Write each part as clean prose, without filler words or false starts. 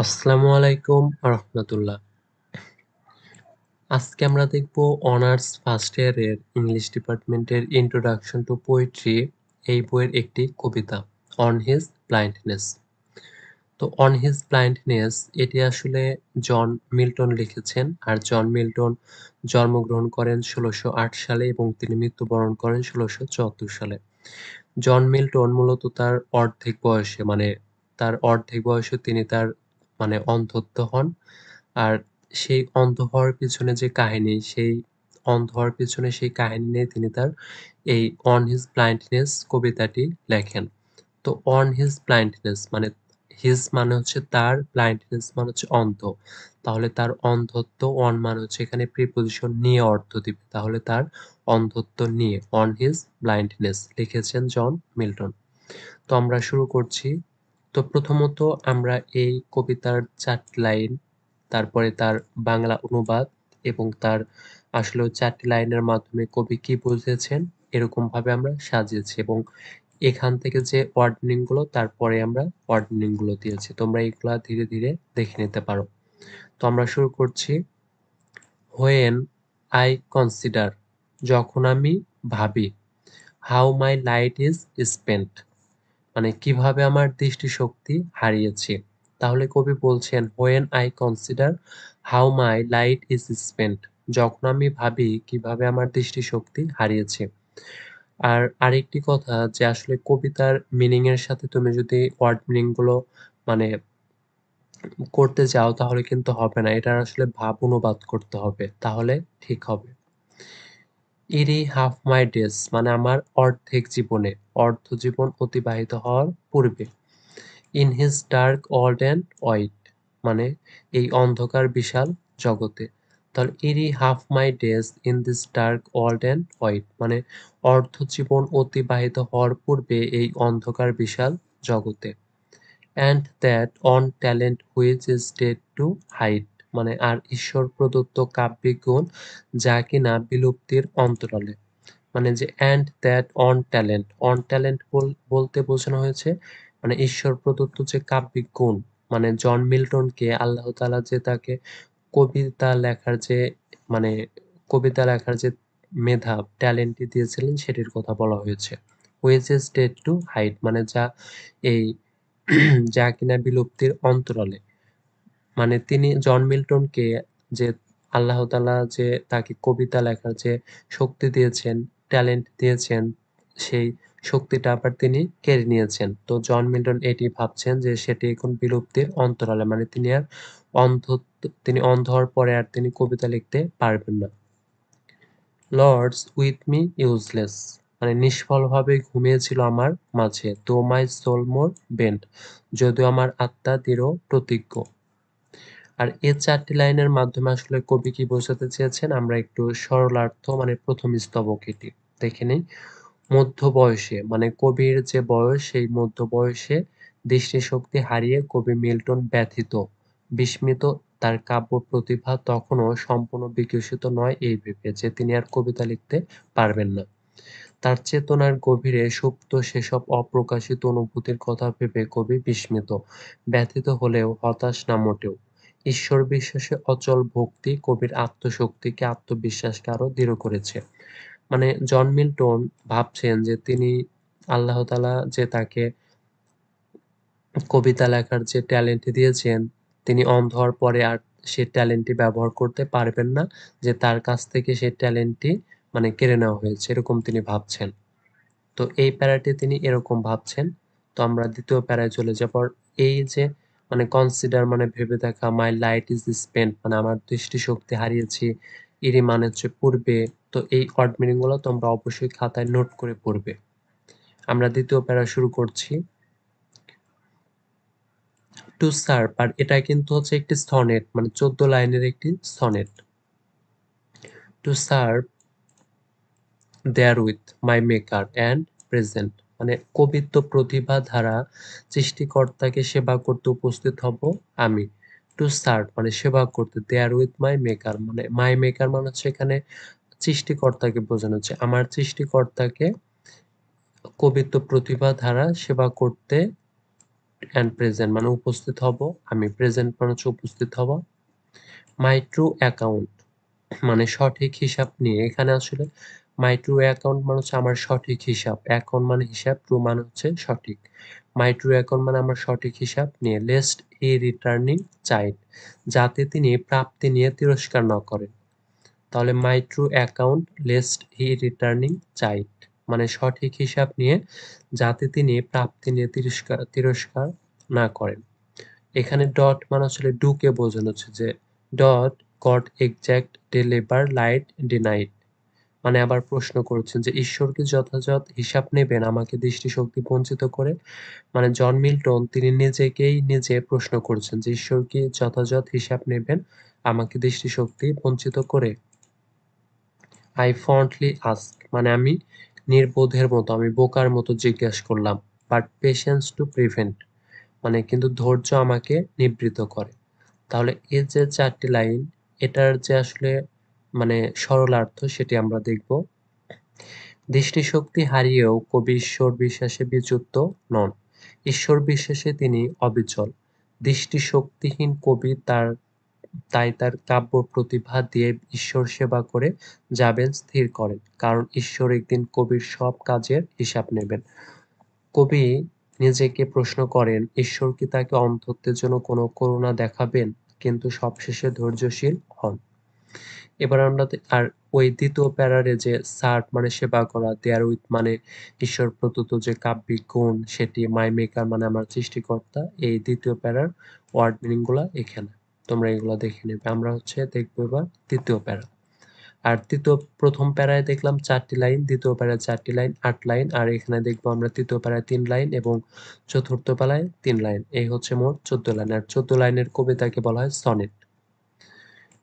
আসসালামু আলাইকুম রহমতুল্লাহ। আজকে আমরা দেখব অনার্স ফার্স্ট ইয়ারের ইংলিশ ডিপার্টমেন্টের ইন্ট্রোডাকশন টু পোয়েট্রি এই বইয়ের একটি কবিতা অন হিজ ব্লাইন্ডনেস। তো অন হিজ ব্লাইন্ডনেস এটি আসলে জন মিল্টন লিখেছেন। আর জন মিল্টন জন্মগ্রহণ করেন ১৬০৮ সালে এবং তিনি মৃত্যুবরণ করেন ১৬৭৪ সালে। জন মিল্টন মূলত তার অর্ধেক বয়সে তিনি তার অন্ধত্ব হন। আর সেই অন্ধ হওয়ার পিছনে যে কাহিনী, সেই কাহিনী নিয়ে তিনি তার এই অন হিজ ব্লাইন্ডনেস কবিতাটি লেখেন। তো অন হিজ ব্লাইন্ডনেস মানে হিজ মানে হচ্ছে তার, ব্লাইন্ডনেস মানে হচ্ছে অন্ধ। তাহলে তার অন্ধত্ব, অন মানে হচ্ছে এখানে প্রিপোজিশন নিয়ে অর্থ দিবে, তাহলে তার অন্ধত্ব নিয়ে অন হিজ ব্লাইন্ডনেস লিখেছেন জন মিল্টন। তো আমরা শুরু করছি। তো প্রথমত আমরা এই কবিতার ৪টি লাইন, তারপরে তার বাংলা অনুবাদ এবং তার আসলেও ৪টি লাইনের মাধ্যমে কবি কি বুঝেছেন এরকম ভাবে আমরা সাজিয়েছি এবং এখান থেকে যে ওয়ার্ড মিনিং গুলো তারপরে আমরা ওয়ার্ড মিনিং গুলো দিয়েছি। তোমরা এগুলা ধীরে ধীরে দেখে নিতে পারো। তো আমরা শুরু করছি। হোয়েন আই কনসিডার, যখন আমি ভাবি, how my light is spent, মানে কিভাবে আমার দৃষ্টিশক্তি হারিয়েছি। তাহলে কবি বলছেন when I consider how my light is spent, যখন আমি ভাবি কিভাবে আমার দৃষ্টিশক্তি হারিয়েছি। আর আরেকটি কথা যে আসলে কবিতার মিনিং এর সাথে তুমি যদি ওয়ার্ড মিনিং গুলো মানে করতে যাও তাহলে কিন্তু হবে না, এটার আসলে ভাব অনুবাদ করতে হবে, তাহলে ঠিক হবে। ইরি হাফ মাই ডেজ মানে আমার অর্ধেক জীবনে, অর্ধ জীবন অতিবাহিত হওয়ার পূর্বে। In his dark world and wide, মানে এই অন্ধকার বিশাল জগতে। তাহলে ইরি half my days in this dark world and wide, মানে অর্ধ জীবন অতিবাহিত হওয়ার পূর্বে এই অন্ধকার বিশাল জগতে। And that one talent which is death to hide, মানে আর ঈশ্বর প্রদত্ত কাব্যিক গুণ যা কিনা বিলুপ্তির অন্তরালে। মানে যে অ্যান্ড দ্যাট অন ট্যালেন্ট বলতে বোঝানো হয়েছে মানে ঈশ্বর প্রদত্ত যে কাব্যিক গুণ, মানে জন মিল্টনকে আল্লাহ তাআলা যে তাকে কবিতা লেখার যে মানে কবিতা লেখার যে মেধা, ট্যালেন্টটি দিয়েছিলেন সেটির কথা বলা হয়েছে। Which is death to hide মানে যা এই যা কিনা বিলুপ্তির অন্তরালে। মানে তিনি জন মিল্টনকে যে আল্লাহ তাআলা যে তাকে কবিতা লেখার যে শক্তি দিয়েছেন, ট্যালেন্ট দিয়েছেন, সেই শক্তিটা আবার তিনি কেড়ে নিয়েছেন। তো জন মিল্টন এটি ভাবছেন যে সেটি এখন বিলুপ্তির অন্তরালে, মানে তিনি অন্ধ হওয়ার পরে আর তিনি কবিতা লিখতে পারবেন না। লর্ডস উইথ মি ইউজলেস, মানে নিষ্ফলভাবে ঘুমিয়েছিল আমার মাঝে। দো মাই সোল মোর বেন্ট, যদিও আমার আত্মা দৃঢ় প্রতিজ্ঞ। আর এই ৪টি লাইনের মাধ্যমে আসলে কবি কি বোঝাতে চেয়েছেন আমরা একটু সরলার্থ মানে প্রথম স্তবক এটি দেখে নেই। মধ্য বয়সে মানে কবির যে বয়স, সেই মধ্য বয়সে দৃষ্টিশক্তি হারিয়ে কবি মিল্টন ব্যথিত, বিস্মিত, তার কাব্য প্রতিভা তখনও সম্পূর্ণ বিকশিত নয় এই ভেবে যে তিনি আর কবিতা লিখতে পারবেন না। তার চেতনার গভীরে সুপ্ত সেসব অপ্রকাশিত অনুভূতির কথা ভেবে কবি বিস্মিত, ব্যথিত হলেও হতাশ না মোটেও। ঈশ্বর বিশ্বাসে অচল ভক্তি কবির আত্মশক্তিকে, আত্মবিশ্বাসকে আরো দৃঢ় করেছে। মানে জন মিল্টন ভাবছেন যে তিনি আল্লাহ তাআলা যে তাকে কবিতা লেখার যে ট্যালেন্ট দিয়েছেন, তিনি অন্ধ হওয়ার পরে আর সে ট্যালেন্টটি ব্যবহার করতে পারবেন না, যে তার কাছ থেকে সেই ট্যালেন্টটি মানে কেড়ে নেওয়া হয়েছে, এরকম তিনি ভাবছেন। তো এই প্যারাটি তিনি এরকম ভাবছেন। তো আমরা দ্বিতীয় প্যারায় চলে যাবার, এই যে মানে কনসিডার মানে ভেবে দেখা, মাই লাইট ইজ স্পেন্ট মানে আমার দৃষ্টিশক্তি হারিয়েছি, ইরি মানে হচ্ছে পূর্বে। তো এই ওয়ার্ড মিনিং গুলো তোমরা অবশ্যই খাতায় নোট করে পড়বে। আমরা দ্বিতীয় প্যারা শুরু করছি। টু সার্ভ, আর এটা কিন্তু হচ্ছে একটি সনেট, মানে 14 লাইনের একটি সনেট। To serve therewith my maker and present, মানে কবিত্ব প্রতিভা দ্বারা সৃষ্টিকর্তাকে সেবা করতে উপস্থিত হব আমি। টু সার্ভ মানে সেবা করতে, দেয়ার উইথ মাই মেকার মানে মাই মেকার মানে হচ্ছে এখানে সৃষ্টিকর্তাকে বোঝানো হচ্ছে, আমার সৃষ্টিকর্তাকে কবিত্ব প্রতিভা দ্বারা সেবা করতে অ্যান্ড প্রেজেন্ট মানে উপস্থিত হব, আমি প্রেজেন্ট মানে হচ্ছে উপস্থিত হব। মাই ট্রু অ্যাকাউন্ট মানে সঠিক হিসাব নিয়ে, এখানে আসলে মাই ট্রু অ্যাকাউন্ট মানে হচ্ছে আমার সঠিক হিসাব, অ্যাকাউন্ট মানে হিসাব, ট্রু মানে হচ্ছে সঠিক। মাই ট্রু অ্যাকাউন্ট মানে আমার সঠিক হিসাব নিয়ে, লেস্ট হি রিটার্নিং চাইল্ড যাতে তিনি প্রাপ্তি নিয়ে তিরস্কার না করেন। তাহলে my true account lest he returning child মানে সঠিক হিসাব নিয়ে যাতে তিনি প্রাপ্তি নিয়ে তিরস্কার না করেন। এখানে ডট মানে আসলে ডুকে বোঝানো হচ্ছে যে dot god exact deliver light denied মানে আবার প্রশ্ন করেছেন যে ঈশ্বর কি যথাযথ হিসাব নেবেন আমাকে দৃষ্টিশক্তি বঞ্চিত করে। মানে জন মিল্টন তিনি নিজেকেই নিজে প্রশ্ন করেছেন যে ঈশ্বর কি যথাযথ হিসাব নেবেন আমাকে দৃষ্টিশক্তি বঞ্চিত করে। আই ফন্টলি আস্ক মানে আমি নির্বোধের মতো, আমি বোকার মতো জিজ্ঞেস করলাম। বাট পেশেন্স টু প্রিভেন্ট মানে কিন্তু ধৈর্য আমাকে নিবৃত করে। তাহলে এই যে ৪টি লাইন, এটার যে আসলে মানে সরলার্থ সেটি আমরা দেখব। দৃষ্টিশক্তি হারিয়েও কবি ঈশ্বর বিশ্বাসে বিচ্যুত নন। ঈশ্বর বিশ্বাসে তিনি অবিচল। দৃষ্টিশক্তিহীন কবি তাই তার কাব্য প্রতিভা দিয়ে ঈশ্বর সেবা করে যাবেন স্থির করেন। কারণ ঈশ্বর একদিন কবির সব কাজের হিসাব নেবেন। কবি নিজেকে প্রশ্ন করেন ঈশ্বর কি তাকে অন্ধত্বের জন্য কোনো করুণা দেখাবেন, কিন্তু সবশেষে ধৈর্যশীল হন। এবার আমরা আর ওই দ্বিতীয় প্যারারে যে সার্ভ মানে সেবা করা, দেয়ার উইথ মানে ঈশ্বর প্রদত্ত যে কাব্যিক গুণ সেটি, মাই মেকার মানে আমার সৃষ্টিকর্তা, এই দ্বিতীয় প্যারার ওয়ার্ড মিনিং গুলা এখানে তোমরা এগুলা দেখে নেবে। আমরা হচ্ছে দেখবো এবার তৃতীয় প্যারা। আর প্রথম প্যারায় দেখলাম ৪টি লাইন, দ্বিতীয় প্যারায় ৪টি লাইন, ৮ লাইন। আর এখানে দেখবো আমরা তৃতীয় প্যারায় ৩ লাইন এবং চতুর্থ প্যারায় ৩ লাইন। এই হচ্ছে মোট ১৪ লাইন। আর ১৪ লাইনের কবিতাকে বলা হয় sonnet.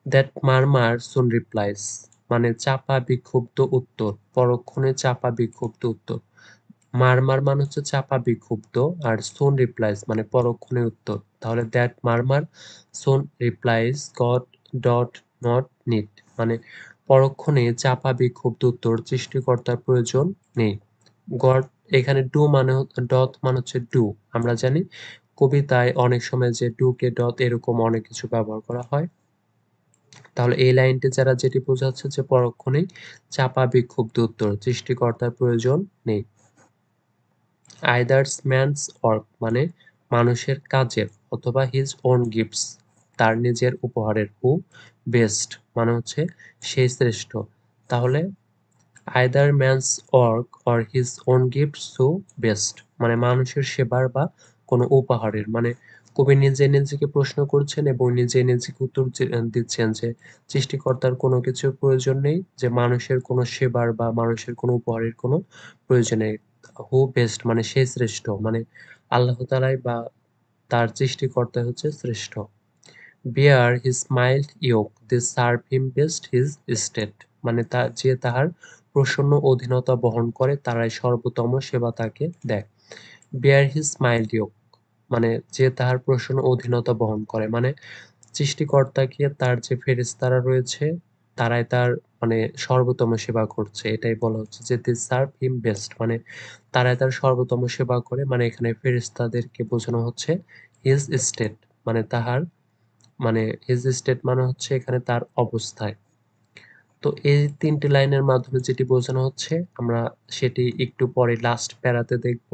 That murmur soon replies মানে চাপা বিক্ষুব্ধ উত্তর, পরক্ষণে চাপা বিক্ষুব্ধ উত্তর। মারমার মানে হচ্ছে চাপা বিক্ষুব্ধ, আর সুন রিপ্লাইস মানে পরক্ষণে উত্তর। তাহলে that murmur soon replies God doth not need মানে পরক্ষণে চাপা বিক্ষুব্ধ উত্তর সৃষ্টিকর্তার প্রয়োজন নেই। গড এখানে ডু মানে ডট মানে হচ্ছে ডু, আমরা জানি কবিতায় অনেক সময় যে ডু কে ডট এরকম অনেক কিছু ব্যবহার করা হয়। তাহলে এই লাইনটি যারা যেটি বোঝাচ্ছে যে পরক্ষণেই চাপা বিক্ষুব্ধ উত্তর সৃষ্টিকর্তার প্রয়োজন নেই। আইদার্স ম্যানস ওয়ার্ক মানে মানুষের কাজের, অথবা হিজ ওন গিফটস তার নিজের উপহারের, হু বেস্ট মানে হচ্ছে সেই শ্রেষ্ঠ। তাহলে either man's work or his own gifts who best মানে মানুষের সেবার বা কোনো উপহারের। মানে কবি নিজে নিজেকে প্রশ্ন করছেন এবং নিজে নিজেকে উত্তর দিচ্ছেন যে সৃষ্টিকর্তার কোনো কিছুর প্রয়োজন নেই, যে মানুষের কোনো সেবার বা মানুষের কোনো উপহারের কোনো প্রয়োজন নেই। হু বেস্ট মানে সে শ্রেষ্ঠ, মানে আল্লাহ তাআলাই বা তার সৃষ্টিকর্তা হচ্ছে শ্রেষ্ঠ। বেয়ার হিজ মাইল্ড ইয়োক দে সার্ভ হিম বেস্ট হিজ স্টেট মানে যে তাহার প্রসন্ন অধীনতা বহন করে তারাই সর্বোত্তম সেবা তাকে দেয়। বেয়ার হিজ মাইল্ড ইয়োক মানে যে তাহার প্রসন্ন অধীনতা বহন করে, মানে সৃষ্টিকর্তাকে তার যে ফেরেশতারা রয়েছে তারাই তার মানে সর্বোত্তম সেবা করছে, এটাই বলা হচ্ছে যে দে সার্ভ হিম বেস্ট মানে তারাই তার সর্বোত্তম সেবা করে। মানে এখানে ফেরেশতাদেরকে বোঝানো হচ্ছে হিজ স্টেট মানে তাহার মানে হিজ স্টেট মানে হচ্ছে এখানে তার অবস্থায়। তো এই ৩টি লাইনের মাধ্যমে যেটি বোঝানো হচ্ছে আমরা সেটি একটু পরে লাস্ট প্যারাতে দেখব।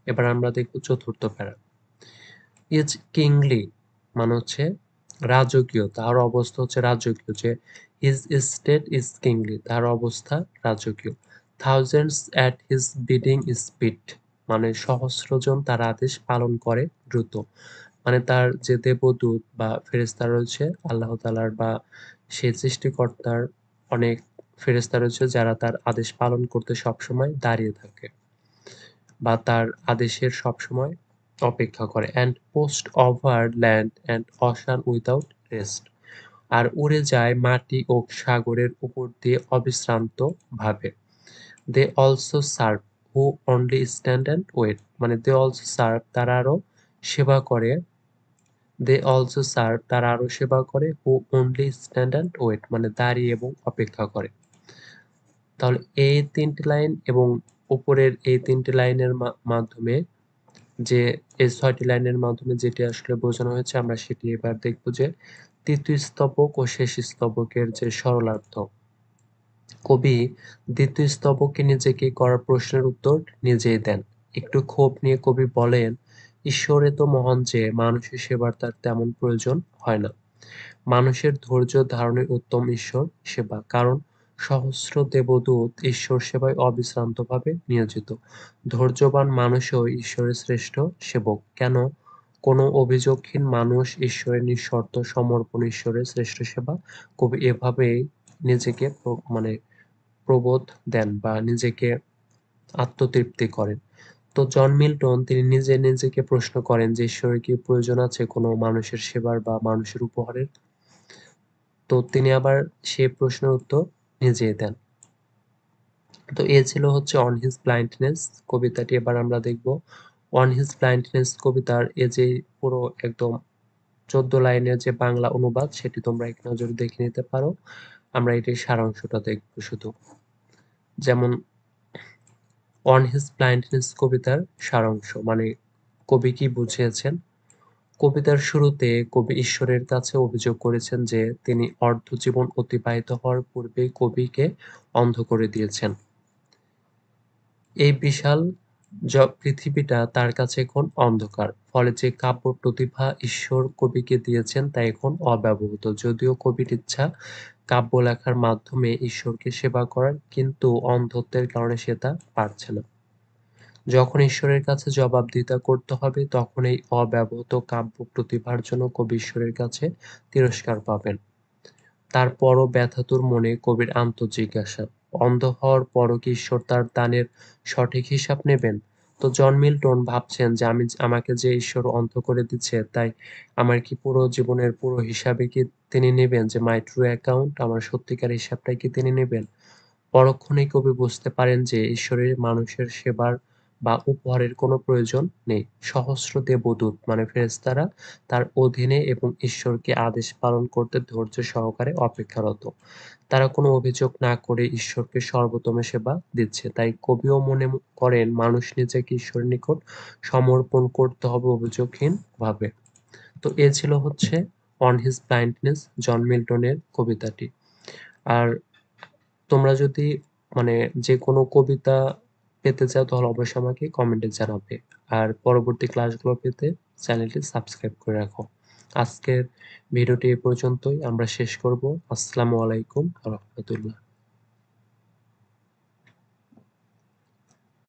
এবার আমরা দেখব চতুর্থ প্যারা। ইজ কিংলি মানে হচ্ছে রাজকীয়, তার অবস্থা হচ্ছে রাজকীয়, যে হিজ স্টেট ইজ কিংলি তার অবস্থা রাজকীয়। Thousands at his bidding speed মানে সহস্রজন তার আদেশ পালন করে দ্রুত। মানে তার যে দেবদূত বা ফেরেশতা রয়েছে আল্লাহ তাআলার বা সেই সৃষ্টিকর্তার অনেক ফেরেশতা রয়েছে যারা তার আদেশ পালন করতে সবসময় দাঁড়িয়ে থাকে বা তার আদেশের সবসময় অপেক্ষা করে। And post over land and ocean without rest আর উড়ে যায় মাটি ও সাগরের উপর দিয়ে অবিশ্রান্ত ভাবে। They also serve who only stand and wait মানে দে অলসো সার্ভ তারা আরো সেবা করে, দে অলসো সার্ভ তারা আরো সেবা করে, হু অনলি স্ট্যান্ড অ্যান্ড ওয়েট মানে দাঁড়িয়ে এবং অপেক্ষা করে। তাহলে এই ৩টি লাইন এবং উপরের এই ৩টি লাইনের মাধ্যমে যে এই ৬টি লাইনের মাধ্যমে যেটি আসলে বোঝানো হয়েছে আমরা সেটি এবার দেখব যে তৃতীয় স্তবক ও শেষ স্তবকের যে সরলার্থ। কবি দ্বিতীয় স্তবকে নিজেকে করা প্রশ্নের উত্তর নিজেই দেন। একটু ক্ষোভ নিয়ে কবি বলেন, ঈশ্বর এত মহান যে মানুষের সেবার তার তেমন প্রয়োজন হয় না। মানুষের ধৈর্য ধারণের উত্তম ঈশ্বর সেবা, কারণ সহস্র দেবদূত ঈশ্বর সেবায় অবিশ্রান্তভাবে নিয়োজিত। ধৈর্যবান মানুষও ঈশ্বরের শ্রেষ্ঠ সেবক। কেন কোনো অভিযোগহীন মানুষ ঈশ্বরের নিঃশর্ত সমর্পণ ঈশ্বরের শ্রেষ্ঠ সেবা। কবি এভাবেই নিজেকে প্রবোধ দেন বা নিজেকে আত্মতৃপ্তি করেন। তো জন মিল্টন তিনি নিজে নিজেকে প্রশ্ন করেন যে ঈশ্বরের কি প্রয়োজন আছে কোনো মানুষের সেবার বা মানুষের উপহারের? তো তিনি আবার সেই প্রশ্নের উত্তর নিজেই দেন। তো এ ছিল হচ্ছে অন হিজ ব্লাইন্ডনেস কবিতাটি। এবার আমরা দেখব অন হিজ ব্লাইন্ডনেস কবিতার যে পুরো একদম ১৪ লাইনের যে বাংলা অনুবাদ সেটি তোমরা এক নজরে দেখে নিতে পারো। আমরা এটির সারাংশটা দেখব শুধু। যেমন অন হিজ ব্লাইন্ডনেস কবিতার সারাংশ কবি কি বুঝিয়েছেন। কবিতার শুরুতে কবি ঈশ্বরের কাছে অভিযোগ করেছেন যে তিনি অর্ধজীবন অতিবাহিত হওয়ার পূর্বেই কবিকে অন্ধ করে দিয়েছেন। এই বিশাল পৃথিবীটা তার কাছে এখন অন্ধকার। ফলে যে কাব্য প্রতিভা ঈশ্বর কবিকে দিয়েছেন তা এখন অব্যবহৃত। যদিও কবির ইচ্ছা কাব্য লেখার মাধ্যমে ঈশ্বরকে সেবা করার, কিন্তু অন্ধত্বের কারণে সে তা পারছে না। যখন ঈশ্বরের কাছে জবাবদিহিতা করতে হবে তখন এই অব্যবহৃত কাব্য প্রতিভার জন্য কবি ঈশ্বরের কাছে তিরস্কার পাবেন। তারপরও ব্যথাতুর মনে কবির আত্মজিজ্ঞাসা, অন্ধ হওয়ার পরও কি ঈশ্বর তার দানের সঠিক হিসাব নেবেন? তো জন মিল্টন ভাবছেন যে আমাকে যে ঈশ্বর অন্ধ করে দিচ্ছে, তাই আমার কি পুরো জীবনের পুরো হিসাবে কি তিনি নেবেন? যে মাই ট্রু অ্যাকাউন্ট, আমার সত্যিকার হিসাবটাই কি তিনি নেবেন? পরক্ষণেই কবি বুঝতে পারেন যে ঈশ্বরের মানুষের সেবার বা উপহারের কোনো প্রয়োজন নেই। সহস্র দেবদূত ফেরেশতারা তার অধীনে এবং ঈশ্বরকে আদেশ পালন করতে ধৈর্য সহকারে অপেক্ষারত। তারা কোনো অভিযোগ না করে ঈশ্বরকে সর্বোত্তম সেবা দিচ্ছে। তাই কবিও মনে করেন মানুষ নিজেকে ঈশ্বরের নিকট সমর্পণ করতে হবে অভিযোগহীনভাবে। তো এ ছিল হচ্ছে অন হিজ ব্লাইন্ডনেস জন মিল্টনের কবিতাটি। আর তোমরা যদি মানে যেকোনো কবিতা পেতে চাও তাহলে অবশ্যই আমাকে কমেন্টে জানাবে। আর পরবর্তী ক্লাসগুলো পেতে চ্যানেলটি সাবস্ক্রাইব করে রাখো। আজকের ভিডিওটি এ পর্যন্তই আমরা শেষ করব। আসসালামু আলাইকুম ওয়া রাহমাতুল্লাহ।